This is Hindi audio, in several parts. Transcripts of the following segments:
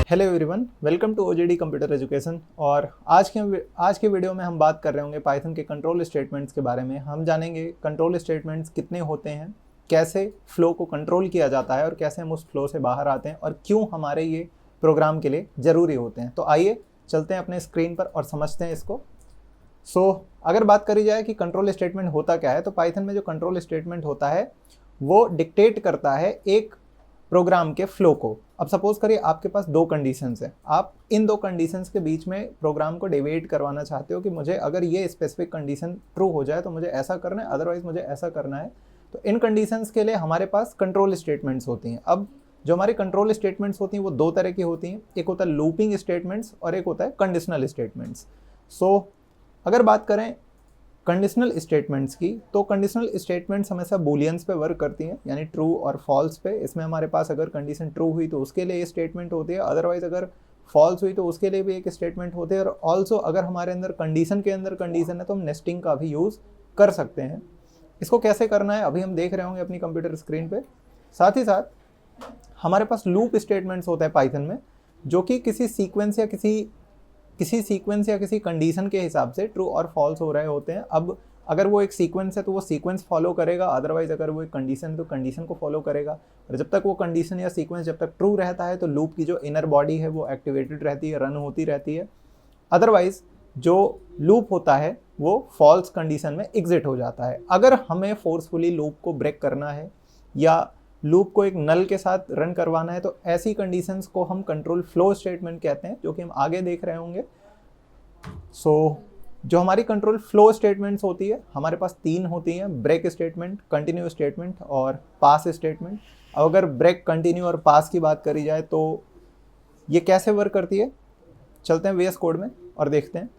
Hello everyone, welcome to OJD computer education. और आज के वीडियो में हम बात कर रहे होंगे पाइथन के कंट्रोल स्टेटमेंट्स के बारे में। हम जानेंगे कंट्रोल स्टेटमेंट्स कितने होते हैं, कैसे फ्लो को कंट्रोल किया जाता है और कैसे हम उस फ्लो से बाहर आते हैं और क्यों हमारे ये प्रोग्राम के लिए ज़रूरी होते हैं। तो आइए चलते हैं अपने स्क्रीन पर और समझते हैं इसको। अगर बात करी जाए कि कंट्रोल स्टेटमेंट होता क्या है, तो पाइथन में जो कंट्रोल स्टेटमेंट होता है वो डिक्टेट करता है एक प्रोग्राम के फ्लो को। अब सपोज करिए आपके पास दो कंडीशंस हैं, आप इन दो कंडीशंस के बीच में प्रोग्राम को डिवाइड करवाना चाहते हो कि मुझे अगर ये स्पेसिफिक कंडीशन ट्रू हो जाए तो मुझे ऐसा करना है, अदरवाइज मुझे ऐसा करना है। तो इन कंडीशंस के लिए हमारे पास कंट्रोल स्टेटमेंट्स होती हैं। अब जो हमारी कंट्रोल स्टेटमेंट्स होती हैं वो दो तरह की होती हैं, एक होता है लूपिंग स्टेटमेंट्स और एक होता है कंडीशनल स्टेटमेंट्स। अगर बात करें कंडीशनल स्टेटमेंट्स की, तो कंडीशनल स्टेटमेंट्स हमेशा बूलियंस पे वर्क करती हैं, यानी ट्रू और फॉल्स पे। इसमें हमारे पास अगर कंडीशन ट्रू हुई तो उसके लिए ये स्टेटमेंट होती है, अदरवाइज अगर फॉल्स हुई तो उसके लिए भी एक स्टेटमेंट होती है। और ऑल्सो अगर हमारे अंदर कंडीशन के अंदर कंडीशन है तो हम नेस्टिंग का भी यूज़ कर सकते हैं। इसको कैसे करना है अभी हम देख रहे होंगे अपनी कंप्यूटर स्क्रीन पर। साथ ही साथ हमारे पास लूप स्टेटमेंट्स होता है पाइथन में, जो कि किसी सीक्वेंस या किसी कंडीशन के हिसाब से ट्रू और फॉल्स हो रहे होते हैं। अब अगर वो एक सीक्वेंस है तो वो सीक्वेंस फॉलो करेगा, अदरवाइज अगर वो एक कंडीशन है तो कंडीशन को फॉलो करेगा। और जब तक वो कंडीशन या सीक्वेंस जब तक ट्रू रहता है तो लूप की जो इनर बॉडी है वो एक्टिवेटेड रहती है, रन होती रहती है। अदरवाइज जो लूप होता है वो फॉल्स कंडीशन में एग्जिट हो जाता है। अगर हमें फोर्सफुली लूप को ब्रेक करना है या लूप को एक नल के साथ रन करवाना है तो ऐसी कंडीशंस को हम कंट्रोल फ्लो स्टेटमेंट कहते हैं, जो कि हम आगे देख रहे होंगे। जो हमारी कंट्रोल फ्लो स्टेटमेंट्स होती है हमारे पास तीन होती हैं, ब्रेक स्टेटमेंट, कंटिन्यू स्टेटमेंट और पास स्टेटमेंट। अब अगर ब्रेक, कंटिन्यू और पास की बात करी जाए तो ये कैसे वर्क करती है, चलते हैं VS कोड में और देखते हैं।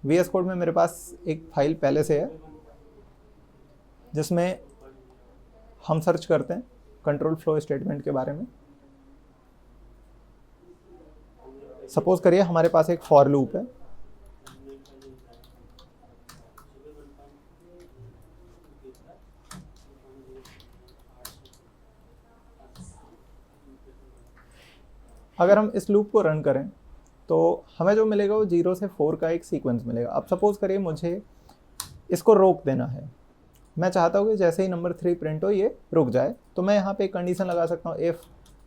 VS कोड में मेरे पास एक फाइल पहले से है जिसमें हम सर्च करते हैं कंट्रोल फ्लो स्टेटमेंट के बारे में। सपोज करिए हमारे पास एक फॉर लूप है। अगर हम इस लूप को रन करें तो हमें जो मिलेगा वो 0 से 4 का एक सीक्वेंस मिलेगा। अब सपोज करिए मुझे इसको रोक देना है, मैं चाहता हूँ कि जैसे ही नंबर 3 प्रिंट हो ये रुक जाए, तो मैं यहाँ पे एक कंडीशन लगा सकता हूँ, if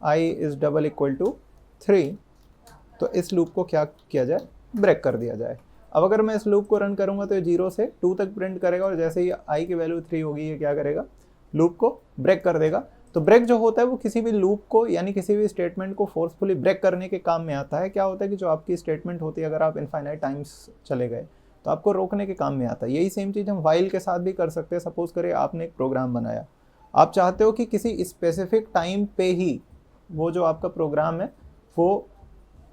i is double equal to 3, तो इस लूप को क्या किया जाए, ब्रेक कर दिया जाए। अब अगर मैं इस लूप को रन करूँगा तो ये 0 से 2 तक प्रिंट करेगा और जैसे ही i की वैल्यू 3 होगी ये क्या करेगा, लूप को ब्रेक कर देगा। तो ब्रेक जो होता है वो किसी भी लूप को यानी किसी भी स्टेटमेंट को फोर्सफुली ब्रेक करने के काम में आता है। क्या होता है कि जो आपकी स्टेटमेंट होती है, अगर आप इनफाइनाइट टाइम्स चले गए तो आपको रोकने के काम में आता है। यही सेम चीज़ हम व्हाइल के साथ भी कर सकते हैं। सपोज करिए आपने एक प्रोग्राम बनाया, आप चाहते हो कि किसी स्पेसिफिक टाइम पे ही वो जो आपका प्रोग्राम है वो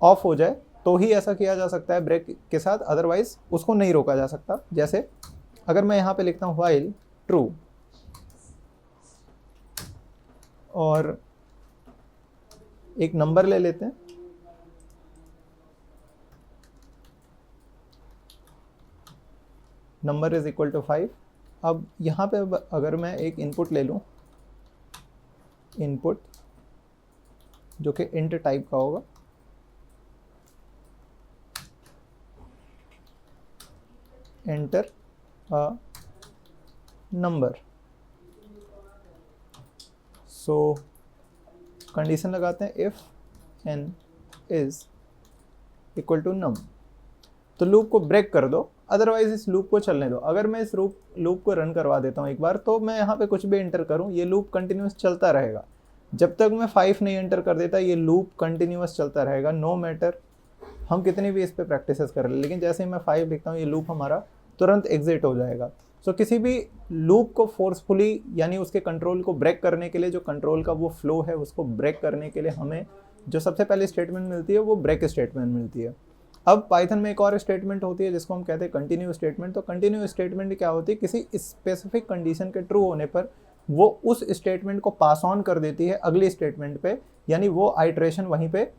ऑफ हो जाए, तो ही ऐसा किया जा सकता है ब्रेक के साथ, अदरवाइज उसको नहीं रोका जा सकता। जैसे अगर मैं यहाँ पे लिखता हूँ व्हाइल ट्रू और एक नंबर ले लेते हैं, नंबर इज इक्वल टू 5। अब यहाँ पे अगर मैं एक इनपुट ले लूँ, इनपुट जो कि इंट टाइप का होगा, एंटर अ नंबर। कंडीशन लगाते हैं if n is equal to num, तो लूप को ब्रेक कर दो, अदरवाइज इस लूप को चलने दो। अगर मैं इस लूप को रन करवा देता हूँ एक बार, तो मैं यहाँ पे कुछ भी एंटर करूँ ये लूप कंटिन्यूस चलता रहेगा। जब तक मैं 5 नहीं एंटर कर देता ये लूप कंटिन्यूस चलता रहेगा, नो मैटर हम कितनी भी इस पर प्रैक्टिसेस कर लें। लेकिन जैसे ही मैं 5 लिखता हूँ ये लूप हमारा तुरंत एग्जिट हो जाएगा। किसी भी लूप को फोर्सफुली यानी उसके कंट्रोल को ब्रेक करने के लिए, जो कंट्रोल का वो फ्लो है उसको ब्रेक करने के लिए हमें जो सबसे पहले स्टेटमेंट मिलती है वो ब्रेक स्टेटमेंट मिलती है। अब पाइथन में एक और स्टेटमेंट होती है जिसको हम कहते हैं कंटिन्यू स्टेटमेंट। तो कंटिन्यू स्टेटमेंट क्या होती है, किसी स्पेसिफिक कंडीशन के ट्रू होने पर वो उस स्टेटमेंट को पास ऑन कर देती है अगली स्टेटमेंट पे, यानी वो आइटरेशन वहीं पे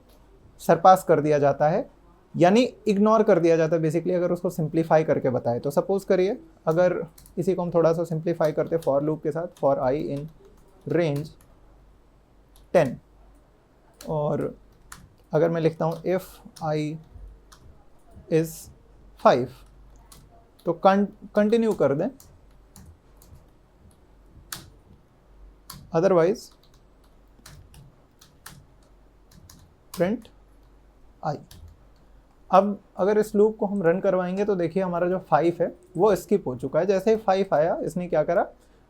सरपास कर दिया जाता है, यानी इग्नोर कर दिया जाता है बेसिकली, अगर उसको सिंप्लीफाई करके बताए तो। सपोज करिए अगर इसी को हम थोड़ा सा सिंप्लीफाई करते फॉर लूप के साथ, फॉर i इन रेंज 10, और अगर मैं लिखता हूँ इफ़ i इज़ 5 तो कंटिन्यू कर दें, अदरवाइज प्रिंट i। अब अगर इस लूप को हम रन करवाएंगे तो देखिए हमारा जो 5 है वो स्किप हो चुका है। जैसे ही 5 आया इसने क्या करा,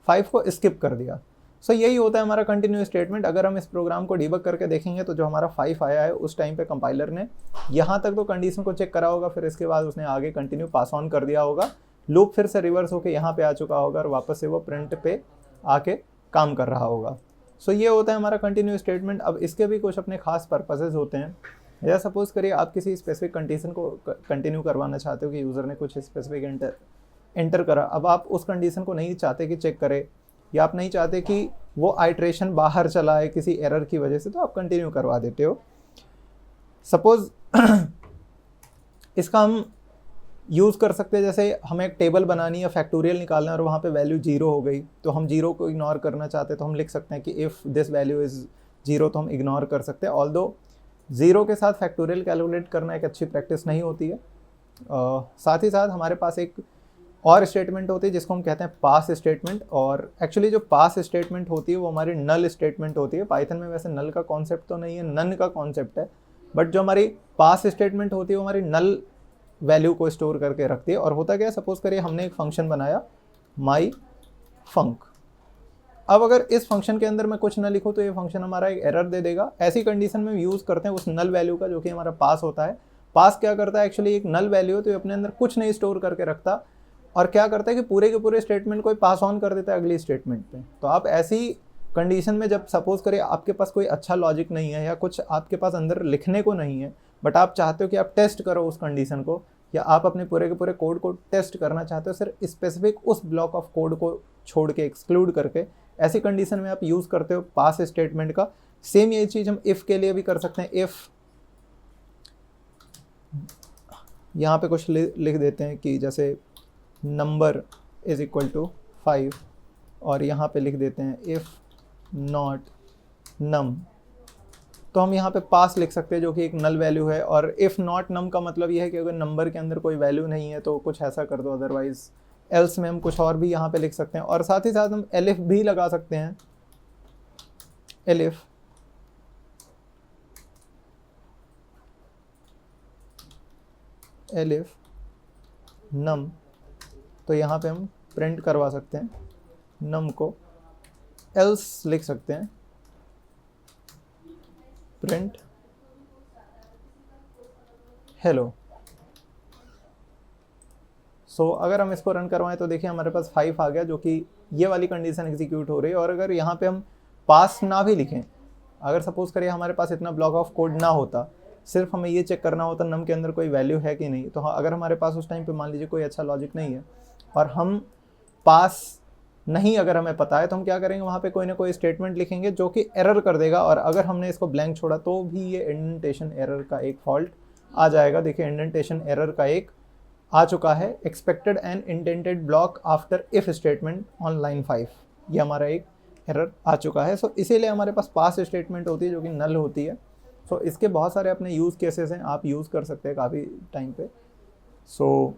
5 को स्किप कर दिया। सो यही होता है हमारा कंटिन्यू स्टेटमेंट। अगर हम इस प्रोग्राम को डीबग करके देखेंगे तो जो हमारा 5 आया है उस टाइम पे कंपाइलर ने यहाँ तक तो कंडीशन को चेक करा होगा, फिर इसके बाद उसने आगे कंटिन्यू पास ऑन कर दिया होगा, लूप फिर से रिवर्स होकर यहाँ पे आ चुका होगा और वापस से वो प्रिंट पे आके काम कर रहा होगा। सो ये होता है हमारा कंटिन्यू स्टेटमेंट। अब इसके भी कुछ अपने खास पर्पसेस होते हैं। या सपोज करिए आप किसी स्पेसिफिक कंडीशन को कंटिन्यू करवाना चाहते हो कि यूज़र ने कुछ स्पेसिफिक एंटर करा, अब आप उस कंडीशन को नहीं चाहते कि चेक करे, या आप नहीं चाहते कि वो आइट्रेशन बाहर चला है किसी एरर की वजह से, तो आप कंटिन्यू करवा देते हो। सपोज इसका हम यूज़ कर सकते हैं, जैसे हमें एक टेबल बनानी है, फैक्टोरियल निकालना है और वहाँ पे वैल्यू 0 हो गई, तो हम 0 को इग्नोर करना चाहते हैं तो हम लिख सकते हैं कि इफ़ दिस वैल्यू इज़ 0, तो हम इग्नोर कर सकते हैं। ऑल्दो 0 के साथ फैक्टोरियल कैलकुलेट करना एक अच्छी प्रैक्टिस नहीं होती है। साथ ही साथ हमारे पास एक और स्टेटमेंट होती है जिसको हम कहते हैं पास स्टेटमेंट। और एक्चुअली जो पास स्टेटमेंट होती है वो हमारी नल स्टेटमेंट होती है। पाइथन में वैसे नल का कॉन्सेप्ट तो नहीं है, नन का कॉन्सेप्ट है, बट जो हमारी पास स्टेटमेंट होती है वो हमारी नल वैल्यू को स्टोर करके रखती है। और होता क्या है, सपोज करिए हमने एक फंक्शन बनाया माई फंक। अब अगर इस फंक्शन के अंदर मैं कुछ ना लिखूँ तो ये फंक्शन हमारा एक एरर दे देगा। ऐसी कंडीशन में यूज़ करते हैं उस नल वैल्यू का जो कि हमारा पास होता है। पास क्या करता है, एक्चुअली एक नल वैल्यू तो ये अपने अंदर कुछ नहीं स्टोर करके रखता और क्या करता है कि पूरे के पूरे स्टेटमेंट को पास ऑन कर देता है अगली स्टेटमेंट पे। तो आप ऐसी कंडीशन में जब सपोज करिए आपके पास कोई अच्छा लॉजिक नहीं है या कुछ आपके पास अंदर लिखने को नहीं है, बट आप चाहते हो कि आप टेस्ट करो उस कंडीशन को, या आप अपने पूरे के पूरे कोड को टेस्ट करना चाहते हो सिर्फ स्पेसिफिक उस ब्लॉक ऑफ कोड को छोड़ के, एक्सक्लूड करके, ऐसी कंडीशन में आप यूज़ करते हो पास स्टेटमेंट का। सेम यही चीज़ हम इफ़ के लिए भी कर सकते हैं। इफ़ यहाँ पे कुछ लिख देते हैं कि जैसे नंबर इज़ इक्वल टू 5 और यहाँ पे लिख देते हैं इफ़ नॉट नम, तो हम यहाँ पे पास लिख सकते हैं जो कि एक नल वैल्यू है। और इफ़ नॉट नम का मतलब यह है कि अगर नंबर के अंदर कोई वैल्यू नहीं है तो कुछ ऐसा कर दो, अदरवाइज एल्स में हम कुछ और भी यहाँ पे लिख सकते हैं। और साथ ही साथ हम एलिफ भी लगा सकते हैं, एलिफ एलिफ नम, तो यहाँ पे हम प्रिंट करवा सकते हैं नम को। एल्स लिख सकते हैं प्रिंट हेलो। सो अगर हम इसको रन करवाएं तो देखिए हमारे पास 5 आ गया, जो कि ये वाली कंडीशन एग्जीक्यूट हो रही है। और अगर यहाँ पे हम पास ना भी लिखें, अगर सपोज करिए हमारे पास इतना ब्लॉक ऑफ कोड ना होता, सिर्फ हमें ये चेक करना होता नम के अंदर कोई वैल्यू है कि नहीं, तो अगर हमारे पास उस टाइम पे मान लीजिए कोई अच्छा लॉजिक नहीं है और हम पास नहीं अगर हमें पता है, तो हम क्या करेंगे, वहाँ पे कोई ना कोई स्टेटमेंट लिखेंगे जो कि एरर कर देगा। और अगर हमने इसको ब्लैंक छोड़ा तो भी ये इंडेंटेशन एरर का एक फॉल्ट आ जाएगा। देखिए इंडेंटेशन एरर का एक आ चुका है, expected and indented block after if statement on line 5, ये हमारा एक एरर आ चुका है। सो इसीलिए हमारे पास पास स्टेटमेंट होती है जो कि नल होती है। सो इसके बहुत सारे अपने यूज़ केसेस हैं, आप यूज़ कर सकते हैं काफ़ी टाइम पे। सो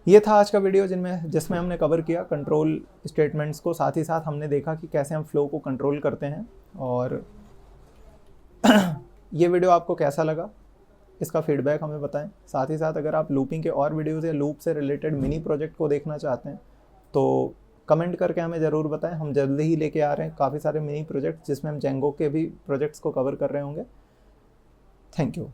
ये था आज का वीडियो जिसमें हमने कवर किया कंट्रोल स्टेटमेंट्स को। साथ ही साथ हमने देखा कि कैसे हम फ्लो को कंट्रोल करते हैं। और ये वीडियो आपको कैसा लगा, इसका फीडबैक हमें बताएं। साथ ही साथ अगर आप लूपिंग के और वीडियोज़ या लूप से रिलेटेड मिनी प्रोजेक्ट को देखना चाहते हैं तो कमेंट करके हमें ज़रूर बताएं। हम जल्दी ही लेके आ रहे हैं काफ़ी सारे मिनी प्रोजेक्ट जिसमें हम जेंगो के भी प्रोजेक्ट्स को कवर कर रहे होंगे। Thank you.